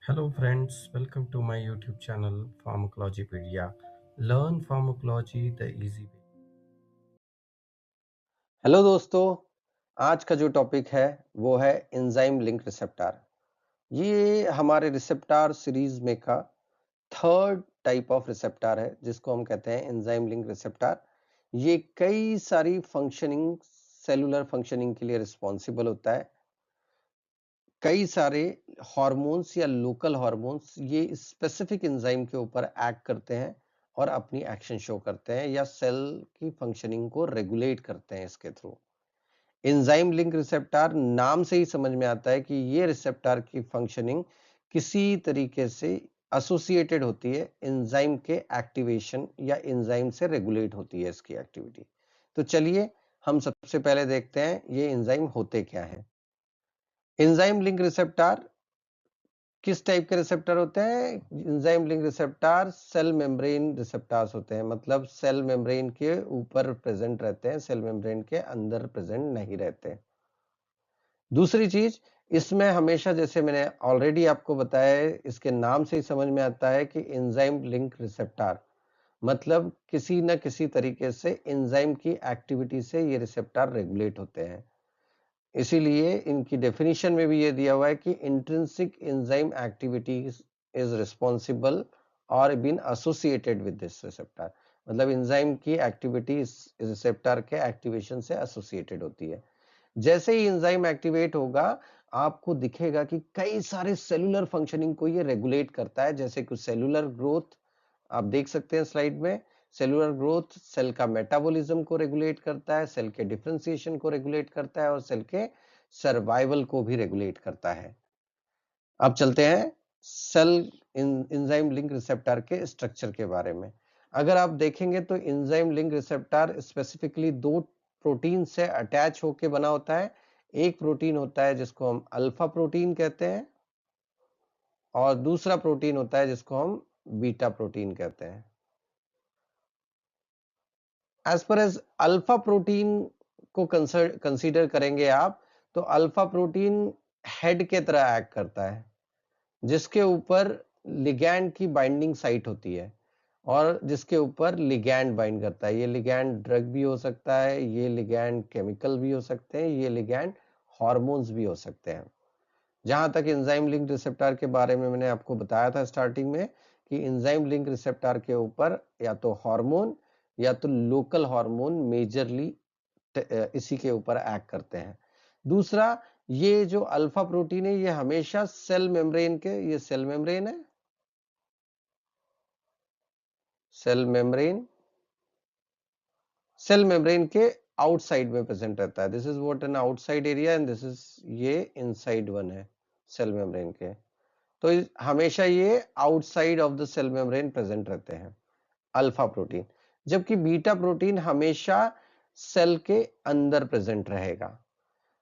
Hello friends, welcome to my YouTube channel Pharmacologypedia. Learn pharmacology the easy way. Hello दोस्तों, आज का जो topic है वो है एंजाइम लिंक रिसेप्टर। ये हमारे रिसेप्टर सीरीज में का थर्ड टाइप ऑफ रिसेप्टर है जिसको हम कहते हैं एंजाइम लिंक रिसेप्टर। ये कई सारी फंक्शनिंग सेलुलर फंक्शनिंग के लिए रिस्पॉन्सिबल होता है। कई सारे हार्मोन्स या लोकल हार्मोन्स ये स्पेसिफिक एंजाइम के ऊपर एक्ट करते हैं और अपनी एक्शन शो करते हैं या सेल की फंक्शनिंग को रेगुलेट करते हैं इसके थ्रू। एंजाइम लिंक रिसेप्टर नाम से ही समझ में आता है कि ये रिसेप्टर की फंक्शनिंग किसी तरीके से एसोसिएटेड होती है एंजाइम के एक्टिवेशन या एंजाइम से रेगुलेट होती है इसकी एक्टिविटी। तो चलिए हम सबसे पहले देखते हैं ये एंजाइम होते क्या है। एंजाइम लिंक रिसेप्टर किस टाइप के रिसेप्टर होते हैं? Enzyme link receptor cell membrane receptors होते हैं, मतलब सेल मेम्ब्रेन के ऊपर प्रेजेंट रहते हैं, सेल मेम्ब्रेन के अंदर प्रेजेंट नहीं रहते। दूसरी चीज, इसमें हमेशा, जैसे मैंने ऑलरेडी आपको बताया है, इसके नाम से ही समझ में आता है कि एंजाइम लिंक रिसेप्टर मतलब किसी न किसी तरीके से एंजाइम की एक्टिविटी से ये रिसेप्टर रेगुलेट होते हैं। इसीलिए इनकी डेफिनेशन में भी ये दिया हुआ है कि intrinsic enzyme activities is responsible और been associated with this receptor, मतलब एंजाइम की एक्टिविटी इस रिसेप्टर के एक्टिवेशन से एसोसिएटेड होती है। जैसे ही एंजाइम एक्टिवेट होगा, आपको दिखेगा कि कई सारे सेलुलर फंक्शनिंग को ये रेगुलेट करता है, जैसे कि सेलुलर ग्रोथ आप देख सकते हैं स्लाइड में। सेलुलर ग्रोथ सेल का मेटाबॉलिज्म को रेगुलेट करता है, सेल के डिफरेंशिएशन को रेगुलेट करता है और सेल के सर्वाइवल को भी रेगुलेट करता है। अब चलते हैं सेल एंजाइम लिंक रिसेप्टर के स्ट्रक्चर के बारे में। अगर आप देखेंगे तो एंजाइम लिंक रिसेप्टर स्पेसिफिकली दो प्रोटीन से अटैच होकर बना होता है। एक प्रोटीन होता है जिसको हम अल्फा प्रोटीन कहते हैं और दूसरा प्रोटीन होता है जिसको हम बीटा प्रोटीन कहते हैं। एज पर एज अल्फा प्रोटीन को कंसीडर करेंगे आप, तो अल्फा प्रोटीन हेड के तरह एक्ट करता है, जिसके ऊपर लिगैंड की बाइंडिंग साइट होती है और जिसके ऊपर लिगैंड बाइंड करता है। ये लिगैंड ड्रग भी हो सकता है, ये लिगैंड केमिकल भी हो सकते हैं, ये लिगैंड हॉर्मोन्स भी हो सकते हैं। जहां तक एंजाइम लिंक रिसेप्टर के बारे में मैंने आपको बताया था स्टार्टिंग में कि एंजाइम लिंक रिसेप्टर के ऊपर या तो हार्मोन या तो लोकल हार्मोन मेजरली इसी के ऊपर एक्ट करते हैं। दूसरा, ये जो अल्फा प्रोटीन है ये हमेशा सेल मेम्ब्रेन के, ये सेल मेम्ब्रेन है, सेल मेम्ब्रेन, सेल मेम्ब्रेन के आउटसाइड में प्रेजेंट रहता है। This is what an outside area and this is, ये इनसाइड वन है सेल मेम्ब्रेन के। तो हमेशा ये outside of the cell membrane present रहते हैं अल्फा प्रोटीन, जबकि बीटा प्रोटीन हमेशा सेल के अंदर प्रेजेंट रहेगा।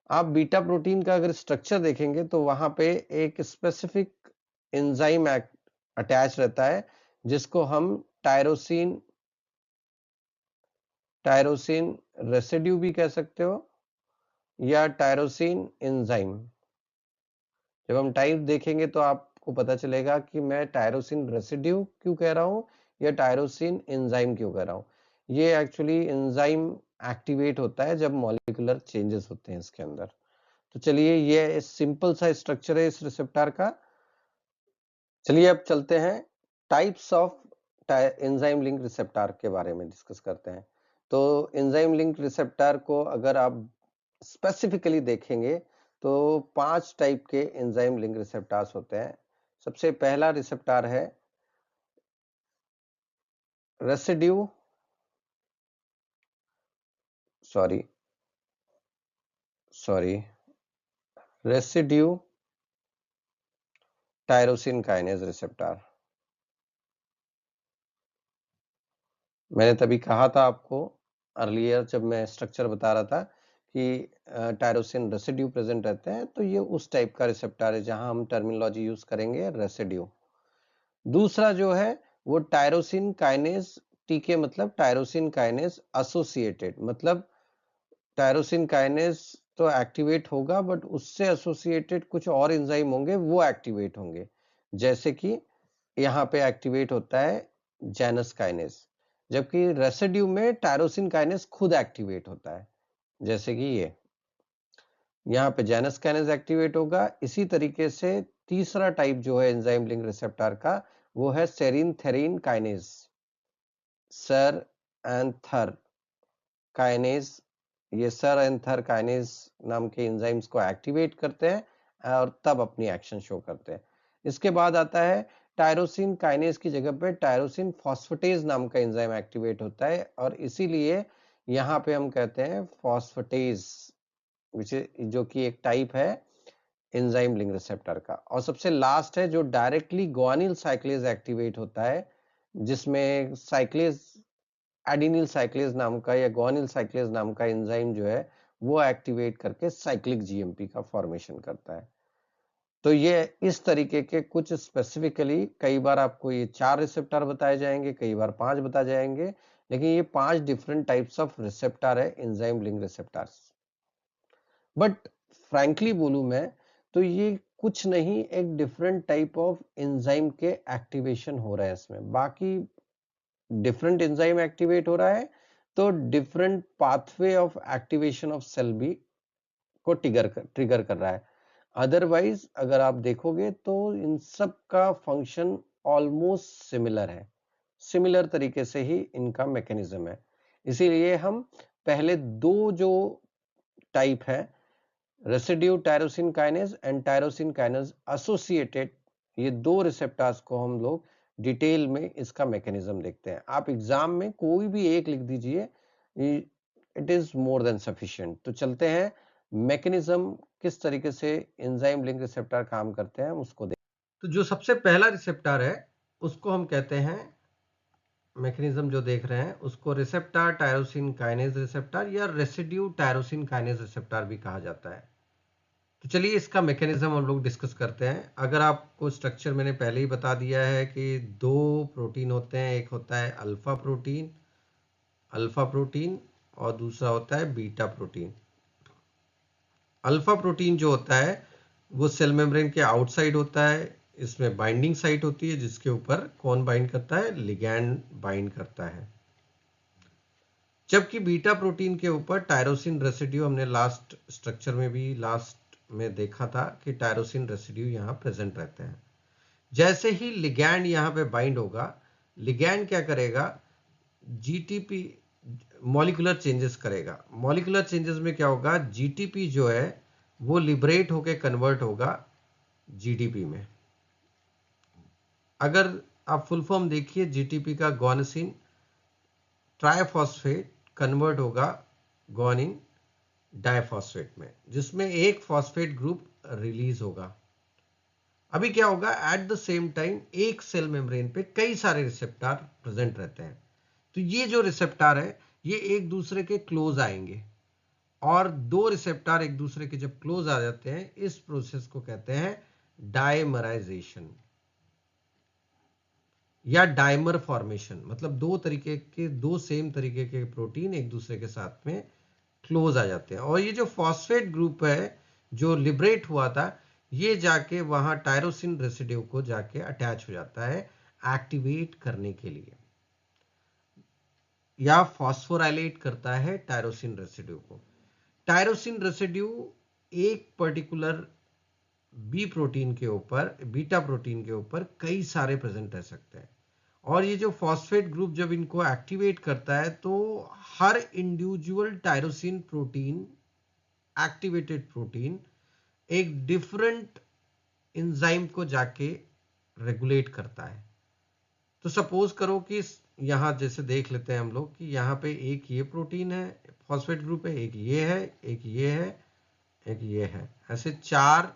आप बीटा प्रोटीन का अगर स्ट्रक्चर देखेंगे तो वहां पे एक स्पेसिफिक एंजाइम अटैच रहता है जिसको हम टायरोसिन टायरोसिन रेसिड्यू भी कह सकते हो या टायरोसिन एंजाइम। जब हम टाइप देखेंगे तो आपको पता चलेगा कि मैं टायरोसिन रेसिड्यू क्यों कह रहा हूं या टायरोसिन एंजाइम क्यों कह रहा हूं। ये एक्चुअली एंजाइम एक्टिवेट होता है जब मॉलिक्यूलर चेंजेस होते हैं इसके अंदर। तो चलिए, ये सिंपल सा स्ट्रक्चर है इस रिसेप्टर का। चलिए अब चलते हैं types of enzyme link receptor के बारे में डिस्कस करते हैं। तो एंजाइम लिंक रिसेप्टर को अगर आप स्पेसिफिकली देखेंगे तो 5 टाइप के एंजाइम लिंक रिसेप्टर्स होते हैं। सबसे पहला रिसेप्टर है residue sorry sorry residue tyrosine kinase receptor. मैंने तभी कहा था आपको अर्लियर जब मैं स्ट्रक्चर बता रहा था कि टायरोसिन रेसिड्यू प्रेजेंट रहते हैं, तो ये उस टाइप का रिसेप्टर है जहां हम टर्मिनोलॉजी यूज करेंगे रेसिड्यू। दूसरा जो है वो टायरोसिन काइनेज, टीके मतलब टायरोसिन काइनेज एसोसिएटेड, मतलब टायरोसिन काइनेज तो एक्टिवेट होगा बट उससे एसोसिएटेड कुछ और एंजाइम होंगे वो एक्टिवेट होंगे। जैसे कि यहाँ पे एक्टिवेट होता है जैनस काइनेज, जबकि रेसिड्यू में टायरोसिन काइनेज खुद एक्टिवेट होता है, जैसे कि ये यहाँ पे जैनस काइनेज एक्टिवेट होगा। इसी तरीके से तीसरा टाइप जो है एंजाइम लिंक रिसेप्टर का, वो है सेरिन थेरिन काइनेज, सर एंड थर काइनेज। ये सर एंड थर काइनेज नाम के एंजाइम्स को एक्टिवेट करते हैं और तब अपनी एक्शन शो करते हैं। इसके बाद आता है टायरोसिन काइनेज की जगह पे टायरोसिन फॉस्फेटेज नाम का एंजाइम एक्टिवेट होता है, और इसीलिए यहाँ पे हम कहते हैं फॉस्फेटेज, जो कि एक टाइप है एंजाइम लिंक रिसेप्टर का। और सबसे लास्ट है जो डायरेक्टली ग्वानिल साइक्लेज एक्टिवेट होता है, जिसमें साइक्लेज एडिनिल साइक्लेज नाम का या ग्वानिल साइक्लेज नाम का एंजाइम जो है वो एक्टिवेट करके साइक्लिक जीएमपी का फॉर्मेशन करता है। तो ये इस तरीके के कुछ स्पेसिफिकली, कई बार आपको ये 4 रिसेप्टर बताए जाएंगे, कई बार 5 बताए जाएंगे, लेकिन ये 5 डिफरेंट टाइप्स ऑफ रिसेप्टर है enzyme link receptors. But frankly बोलूं मैं तो ये कुछ नहीं, एक डिफरेंट टाइप ऑफ एंजाइम के एक्टिवेशन हो रहा है इसमें। बाकी डिफरेंट एंजाइम एक्टिवेट हो रहा है तो different pathway of activation of cell भी को ट्रिगर कर रहा है। अदरवाइज अगर आप देखोगे तो इन सब का फंक्शन ऑलमोस्ट सिमिलर है, सिमिलर तरीके से ही इनका मैकेनिज्म है। इसीलिए हम पहले दो जो टाइप है, residue tyrosine kinase and tyrosine kinase associated, ये दो रिसेप्टर्स को हम लोग डिटेल में इसका मैकेनिज्म देखते हैं। आप एग्जाम में कोई भी एक लिख दीजिए, it is more than sufficient. तो चलते हैं मैकेनिज्म किस तरीके से एंजाइम लिंक रिसेप्टर काम करते हैं उसको देख। तो जो सबसे पहला रिसेप्टर है उसको हम कहते हैं, मैकेनिज्म जो देख रहे हैं उसको रिसेप्टर टायरोसिन काइनेज रिसेप्टर या रेसिड्यू टायरोसिन काइनेज रिसेप्टर भी कहा जाता है। तो चलिए इसका मैकेनिज्म हम लोग डिस्कस करते हैं। अगर आपको स्ट्रक्चर मैंने पहले ही बता दिया है कि दो प्रोटीन होते हैं, एक होता है अल्फा प्रोटीन और दूसरा होता है बीटा प्रोटीन। अल्फा प्रोटीन जो होता है वो सेल मेम्ब्रेन के आउटसाइड होता है, इसमें बाइंडिंग साइट होती है जिसके ऊपर कौन बाइंड करता है, लिगैंड बाइंड करता है। जबकि बीटा प्रोटीन के ऊपर टायरोसिन रेसिड्यू, हमने लास्ट स्ट्रक्चर में भी लास्ट में देखा था कि टायरोसिन रेसिड्यू यहाँ प्रेजेंट रहते हैं। जैसे ही लिगैंड यहाँ पे बाइंड होगा, लिगैंड क्या करेगा, जीटीपी मॉलिक्यूलर चेंजेस करेगा। मॉलिक्यूलर चेंजेस में क्या होगा, जीटीपी जो है वो लिबरेट होके कन्वर्ट होगा जीडीपी में। अगर आप फुल फॉर्म देखिए जीटीपी का, गॉनसिन ट्राइफॉस्फेट कन्वर्ट होगा गॉनिन डाइफॉस्फेट में, जिसमें एक फॉस्फेट ग्रुप रिलीज होगा। अभी क्या होगा, एट द सेम टाइम एक सेल मेम्ब्रेन पे कई सारे रिसेप्टर प्रेजेंट रहते हैं। तो ये जो रिसेप्टर है ये एक दूसरे के क्लोज आएंगे, और दो रिसेप्टर एक दूसरे के जब क्लोज आ जाते हैं इस प्रोसेस को कहते हैं डायमराइजेशन या डाइमर फॉर्मेशन। मतलब दो सेम तरीके के प्रोटीन एक दूसरे के साथ में क्लोज आ जाते हैं, और ये जो फॉस्फेट ग्रुप है जो लिबरेट हुआ था ये जाके वहां टायरोसिन रेसिड्यू को जाके अटैच हो जाता है एक्टिवेट करने के लिए, या फॉस्फोराइलेट करता है टायरोसिन रेसिड्यू को। टायरोसिन रेसिड्यू एक पर्टिकुलर बीटा प्रोटीन के ऊपर कई सारे प्रेजेंट रह सकते हैं, और ये जो फॉस्फेट ग्रुप जब इनको एक्टिवेट करता है तो हर individual tyrosine protein, activated protein, एक डिफरेंट एंजाइम को जाके रेगुलेट करता है। तो सपोज करो कि यहां जैसे देख लेते हैं हम लोग कि यहाँ पे एक ये प्रोटीन है, फॉस्फेट ग्रुप है, एक ये है, एक ये है, एक ये है, ऐसे 4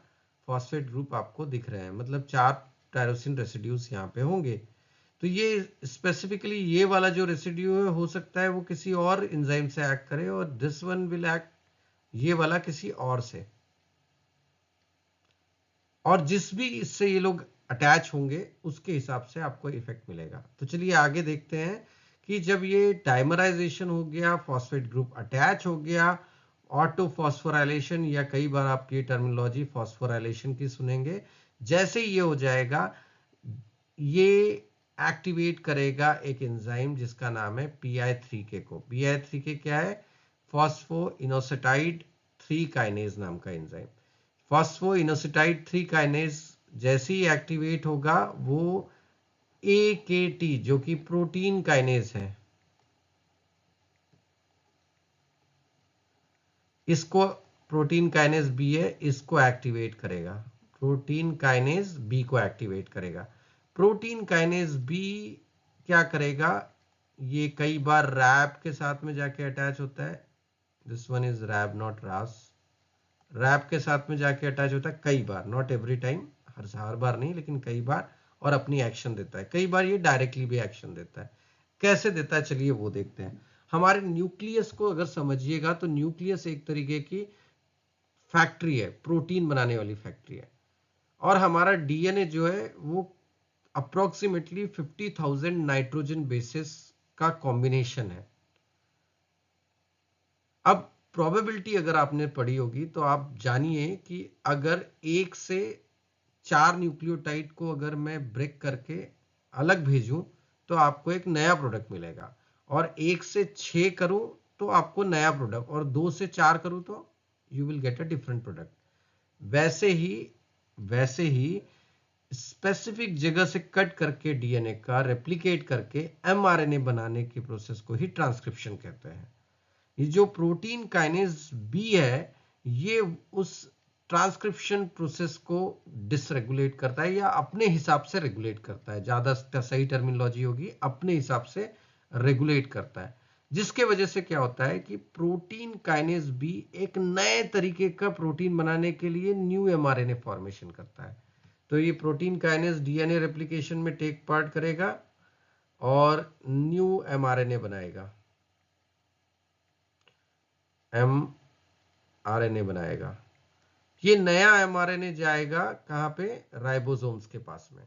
फॉस्फेट ग्रुप आपको दिख रहे हैं, मतलब 4 टायरोसिन रेसिड्यूज यहाँ पे होंगे। तो ये स्पेसिफिकली ये वाला जो रेसिड्यू है हो सकता है वो किसी और एंजाइम से एक्ट करे, और दिस वन विल एक्ट, ये वाला किसी और से, और जिस भी इससे ये लोग अटैच होंगे उसके हिसाब से आपको इफेक्ट मिलेगा। तो चलिए आगे देखते हैं कि जब ये डाइमराइजेशन हो गया, फॉस्फेट ग्रुप अटैच हो गया, ऑटो फॉस्फोराइलेशन, या कई बार आप ये टर्मिनोलॉजी फॉस्फोराइलेशन की सुनेंगे, जैसे ही ये हो जाएगा ये एक्टिवेट करेगा एक एंजाइम जिसका नाम है PI3K को। PI3K क्या है? फॉस्फोइनोसिटाइड 3 काइनेज नाम का एंजाइम। फॉस्फोइनोसिटाइड 3 काइनेज जैसे ही एक्टिवेट होगा वो AKT जो कि प्रोटीन काइनेज है, इसको प्रोटीन काइनेज बी है, इसको एक्टिवेट करेगा। प्रोटीन काइनेज बी को एक्टिवेट करेगा। प्रोटीन काइनेज बी क्या करेगा? ये कई बार रैप के साथ में जाके अटैच होता है। This one is Rap not Ras. Rap के साथ में जाके अटैच होता है कई बार, नॉट एवरी टाइम, हर बार नहीं लेकिन कई बार, और अपनी एक्शन देता है। कई बार ये डायरेक्टली भी एक्शन देता है। कैसे देता है चलिए वो देखते हैं। हमारे न्यूक्लियस को अगर समझिएगा तो न्यूक्लियस एक तरीके की फैक्ट्री है, प्रोटीन बनाने वाली फैक्ट्री है। और हमारा डीएनए जो है वो अप्रोक्सीमेटली 50,000 नाइट्रोजन बेसिस का कॉम्बिनेशन है। अब प्रोबेबिलिटी अगर आपने पढ़ी होगी तो आप जानिए कि अगर 1 से 4 न्यूक्लियोटाइड को अगर मैं ब्रेक करके अलग भेजूं तो आपको एक नया प्रोडक्ट मिलेगा, और 1 से 6 करूं तो आपको नया प्रोडक्ट, और 2 से 4 करूं तो you will get a different product. वैसे ही स्पेसिफिक जगह से कट करके डीएनए का रेप्लिकेट करके एमआरएनए बनाने की प्रोसेस को ही ट्रांसक्रिप्शन कहते हैं। ये जो प्रोटीन काइनेज बी है ये उस ट्रांसक्रिप्शन प्रोसेस को डिसरेगुलेट करता है, या अपने हिसाब से रेगुलेट करता है, ज्यादा सही टर्मिनोलॉजी होगी, अपने हिसाब से रेगुलेट करता है। जिसके वजह से क्या होता है कि प्रोटीन काइनेज बी एक नए तरीके का प्रोटीन बनाने के लिए न्यू एमआरएनए फॉर्मेशन करता है। तो ये प्रोटीन काइनेज डीएनए रेप्लिकेशन में टेक पार्ट करेगा और न्यू एमआरएनए बनाएगा, एमआरएनए बनाएगा। ये नया एमआरएनए जाएगा कहाँ पे? राइबोसोम्स के पास में,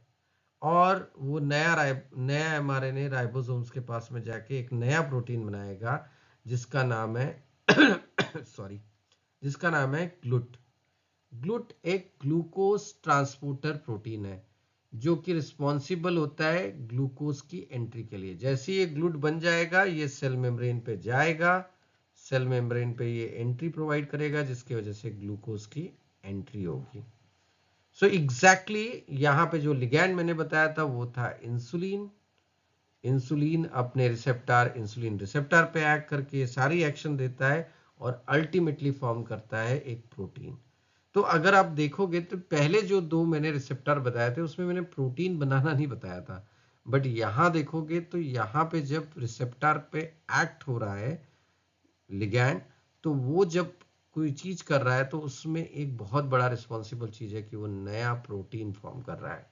और वो नया एमआरएनए राइबोसोम्स के पास में जाके एक नया प्रोटीन बनाएगा जिसका नाम है सॉरी, जिसका नाम है ग्लूट। ग्लूट एक ग्लूकोज ट्रांसपोर्टर प्रोटीन है जो कि रिस्पॉन्सिबल होता है ग्लूकोज की एंट्री के लिए। जैसे ये ग्लूट बन जाएगा ये सेल मेम्ब्रेन पे जाएगा, सेल मेम्ब्रेन पे ये एंट्री प्रोवाइड करेगा जिसकी वजह से ग्लूकोज की एंट्री होगी। सो एग्जैक्टली यहां पे जो लिगैंड मैंने बताया था वो था इंसुलिन। इंसुलिन अपने रिसेप्टर, इंसुलिन रिसेप्टर पे एक्ट करके सारी एक्शन देता है और अल्टीमेटली फॉर्म करता है एक प्रोटीन। तो अगर आप देखोगे तो पहले जो 2 मैंने रिसेप्टर बताए थे उसमें मैंने प्रोटीन बनाना नहीं बताया था, बट यहां देखोगे तो यहां पे जब रिसेप्टर पे एक्ट हो रहा है लिगैंड, तो वो जब कोई चीज कर रहा है तो उसमें एक बहुत बड़ा रिस्पॉन्सिबल चीज है कि वो नया प्रोटीन फॉर्म कर रहा है।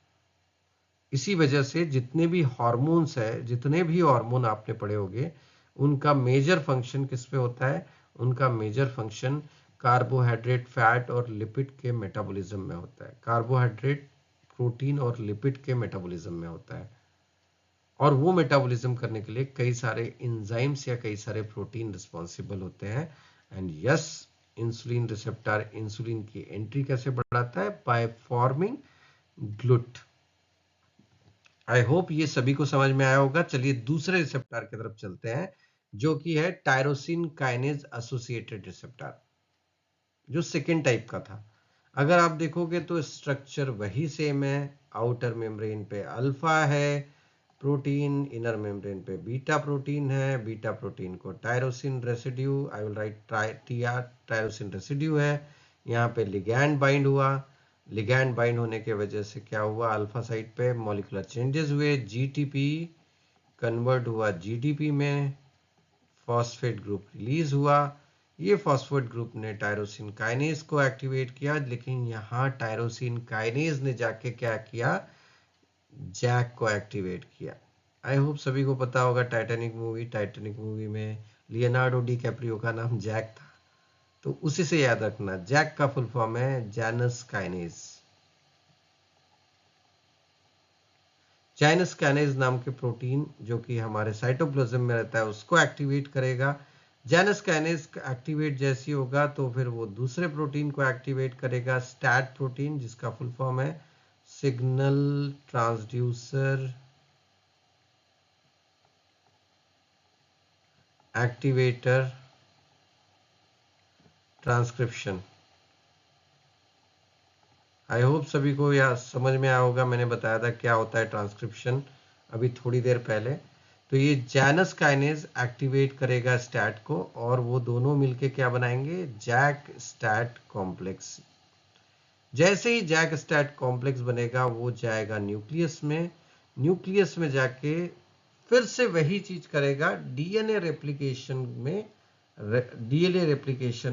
इसी वजह से जितने भी हार्मोन्स है, जितने भी हार्मोन आपने पढ़े होंगे, उनका मेजर फंक्शन किस पे होता है? उनका मेजर फंक्शन कार्बोहाइड्रेट, फैट और लिपिड के मेटाबॉलिज्म में होता है। कार्बोहाइड्रेट, प्रोटीन और लिपिड के मेटाबॉलिज्म में होता है, और वो मेटाबॉलिज्म करने के लिए कई सारे एंजाइम्स या कई सारे प्रोटीन रिस्पॉन्सिबल होते हैं। And yes, insulin receptor insulin की एंट्री कैसे बढ़ाता है? By forming GLUT. I hope ये सभी को समझ में आया होगा। चलिए दूसरे रिसेप्टर की तरफ चलते हैं जो कि है टायरोसिन काइनेज एसोसिएटेड रिसेप्टर, जो सेकेंड टाइप का था। अगर आप देखोगे तो स्ट्रक्चर वही सेम है। आउटर मेम्ब्रेन पे अल्फा है प्रोटीन, इनर मेम्ब्रेन पे बीटा प्रोटीन है। बीटा प्रोटीन को tyrosine residue, I will write TR, tyrosine residue है। यहाँ पे लिगैंड बाइंड हुआ। लिगैंड बाइंड होने के वजह से क्या हुआ? अल्फा साइड पे मॉलिक्यूलर चेंजेस हुए, जीटीपी कन्वर्ट हुआ जीडीपी में, फॉस्फेट ग्रुप रिलीज हुआ। ये फॉस्फेट ग्रुप ने टायरोसिन काइनेज को एक्टिवेट किया, लेकिन यहाँ टायरोसिन काइनेज ने जाके क्या किया? जैक को एक्टिवेट किया। आई होप सभी को पता होगा टाइटैनिक मूवी में लियोनार्डो डी कैप्रियो का नाम जैक था, तो उसी से याद रखना। जैक का फुल फॉर्म है जैनस काइनेज। जैनस काइनेज नाम के प्रोटीन जो कि हमारे साइटोप्लाज्म में रहता है उसको एक्टिवेट करेगा। जैनस काइनेज एक्टिवेट जैसी होगा तो फिर वो दूसरे प्रोटीन को एक्टिवेट करेगा, स्टैट प्रोटीन, जिसका फुल फॉर्म है signal transducer activator transcription. I hope सभी को यह समझ में आया होगा। मैंने बताया था क्या होता है ट्रांसक्रिप्शन अभी थोड़ी देर पहले। तो ये जैनस काइनेज एक्टिवेट करेगा स्टैट को और वो दोनों मिलके क्या बनाएंगे, जैक स्टैट कॉम्प्लेक्स। जैसे ही जैक स्टैट कॉम्प्लेक्स बनेगा वो जाएगा न्यूक्लियस में, न्यूक्लियस में जाके फिर से वही चीज करेगा डीएनए रेप्लिकेशन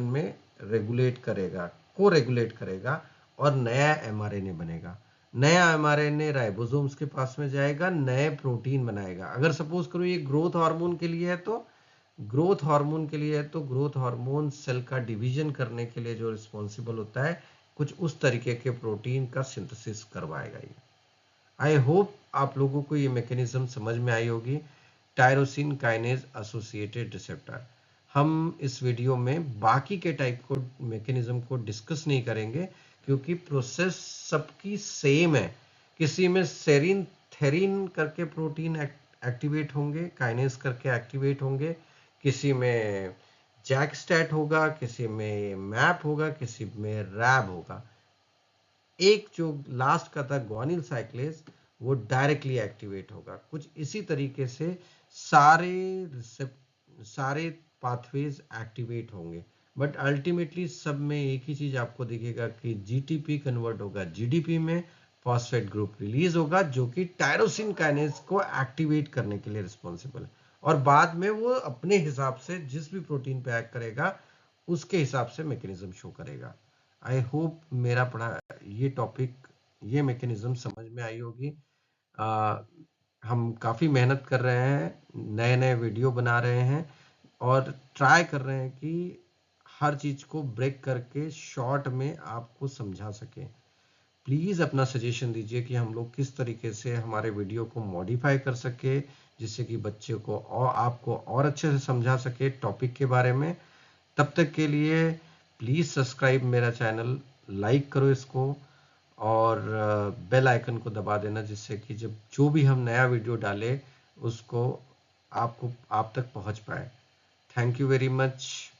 में रेगुलेट करेगा, को रेगुलेट करेगा और नया एमआरएनए बनेगा। नया एमआरएनए राइबोसोम्स के पास में जाएगा, नए प्रोटीन बनाएगा। अगर सपोज करो ये ग्रोथ हार्मोन के लिए है तो ग्रोथ हार्मोन सेल का डिवीजन करने के लिए जो रिस्पॉन्सिबल होता है, कुछ उस तरीके के प्रोटीन का सिंथेसिस करवाएगा ये। आई होप आप लोगों को ये मैकेनिज्म समझ में आई होगी। Tyrosine kinase associated receptor. हम इस वीडियो में बाकी के टाइप को मैकेनिज्म को डिस्कस नहीं करेंगे क्योंकि प्रोसेस सबकी सेम है। किसी में सेरिन थेरिन करके प्रोटीन एक्टिवेट होंगे, काइनेज करके एक्टिवेट होंगे, किसी में जैक स्टैट होगा, किसी में मैप होगा, किसी में रैब होगा। एक जो लास्ट का था ग्वानिल साइक्लेज, वो डायरेक्टली एक्टिवेट होगा। कुछ इसी तरीके से सारे पाथवेज एक्टिवेट होंगे, बट अल्टीमेटली सब में एक ही चीज आपको दिखेगा कि जीटीपी कन्वर्ट होगा जीडीपी में, फॉस्फेट ग्रुप रिलीज होगा जो कि टायरोसिन काइनेज को एक्टिवेट करने के लिए रिस्पॉन्सिबल है, और बाद में वो अपने हिसाब से जिस भी प्रोटीन पे एक्ट करेगा उसके हिसाब से मैकेनिज्म शो करेगा। आई होप मेरा पढ़ा ये टॉपिक, ये मैकेनिज्म समझ में आई होगी। हम काफ़ी मेहनत कर रहे हैं, नए नए वीडियो बना रहे हैं और ट्राई कर रहे हैं कि हर चीज़ को ब्रेक करके शॉर्ट में आपको समझा सकें। प्लीज़ अपना सजेशन दीजिए कि हम लोग किस तरीके से हमारे वीडियो को मॉडिफाई कर सके जिससे कि बच्चे को और आपको और अच्छे से समझा सके टॉपिक के बारे में। तब तक के लिए प्लीज़ सब्सक्राइब मेरा चैनल, लाइक करो इसको और बेल आइकन को दबा देना जिससे कि जब जो भी हम नया वीडियो डालें उसको आप तक पहुंच पाए। Thank you very much.